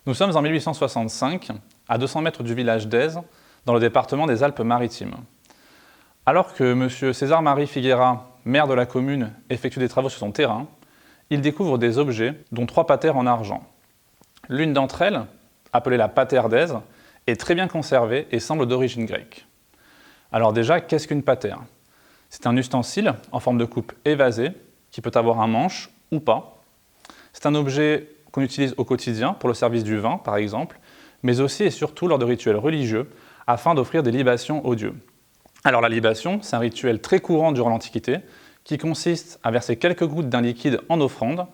Nous sommes en 1865, à 200 mètres du village d'Èze, dans le département des Alpes-Maritimes. Alors que M. César-Marie Figueira, maire de la commune, effectue des travaux sur son terrain, il découvre des objets, dont 3 patères en argent. L'une d'entre elles, appelée la patère d'Èze, est très bien conservée et semble d'origine grecque. Alors déjà, qu'est-ce qu'une patère? C'est un ustensile en forme de coupe évasée, qui peut avoir un manche ou pas. C'est un objet qu'on utilise au quotidien pour le service du vin, par exemple, mais aussi et surtout lors de rituels religieux, afin d'offrir des libations aux dieux. Alors la libation, c'est un rituel très courant durant l'Antiquité, qui consiste à verser quelques gouttes d'un liquide en offrande.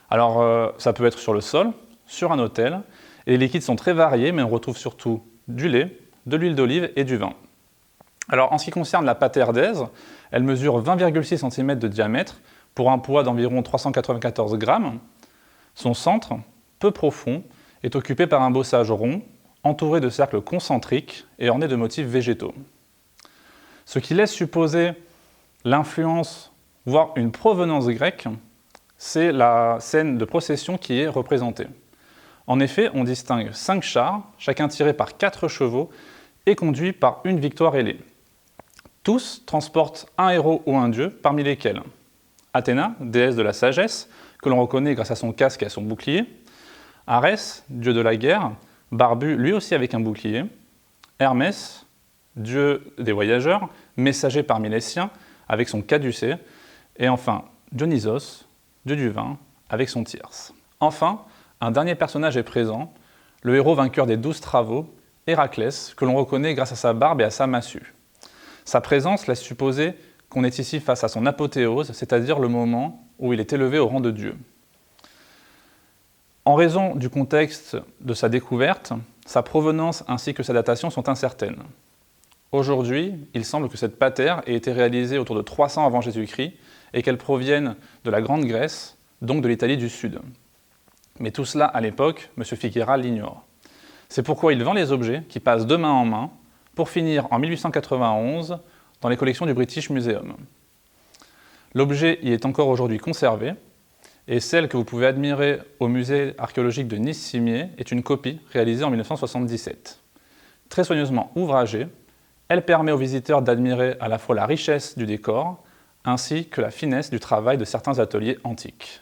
Alors ça peut être sur le sol, sur un autel, et les liquides sont très variés, mais on retrouve surtout du lait, de l'huile d'olive et du vin. Alors en ce qui concerne la patère d'Èze, elle mesure 20,6 cm de diamètre pour un poids d'environ 394 grammes. Son centre, peu profond, est occupé par un bossage rond, entouré de cercles concentriques et orné de motifs végétaux. Ce qui laisse supposer l'influence, voire une provenance grecque, c'est la scène de procession qui est représentée. En effet, on distingue 5 chars, chacun tiré par 4 chevaux et conduit par une victoire ailée. Tous transportent un héros ou un dieu, parmi lesquels Athéna, déesse de la sagesse, que l'on reconnaît grâce à son casque et à son bouclier, Arès, dieu de la guerre, barbu lui aussi avec un bouclier, Hermès, dieu des voyageurs, messager parmi les siens, avec son caducée, et enfin Dionysos, dieu du vin, avec son thyrse. Enfin, un dernier personnage est présent, le héros vainqueur des 12 travaux, Héraclès, que l'on reconnaît grâce à sa barbe et à sa massue. Sa présence laisse supposer qu'on est ici face à son apothéose, c'est-à-dire le moment où il est élevé au rang de dieu. En raison du contexte de sa découverte, sa provenance ainsi que sa datation sont incertaines. Aujourd'hui, il semble que cette patère ait été réalisée autour de 300 avant Jésus-Christ et qu'elle provienne de la Grande Grèce, donc de l'Italie du Sud. Mais tout cela, à l'époque, M. Figueira l'ignore. C'est pourquoi il vend les objets qui passent de main en main pour finir en 1891 dans les collections du British Museum. L'objet y est encore aujourd'hui conservé et celle que vous pouvez admirer au musée archéologique de Nice-Cimiez est une copie réalisée en 1977. Très soigneusement ouvragée, elle permet aux visiteurs d'admirer à la fois la richesse du décor ainsi que la finesse du travail de certains ateliers antiques.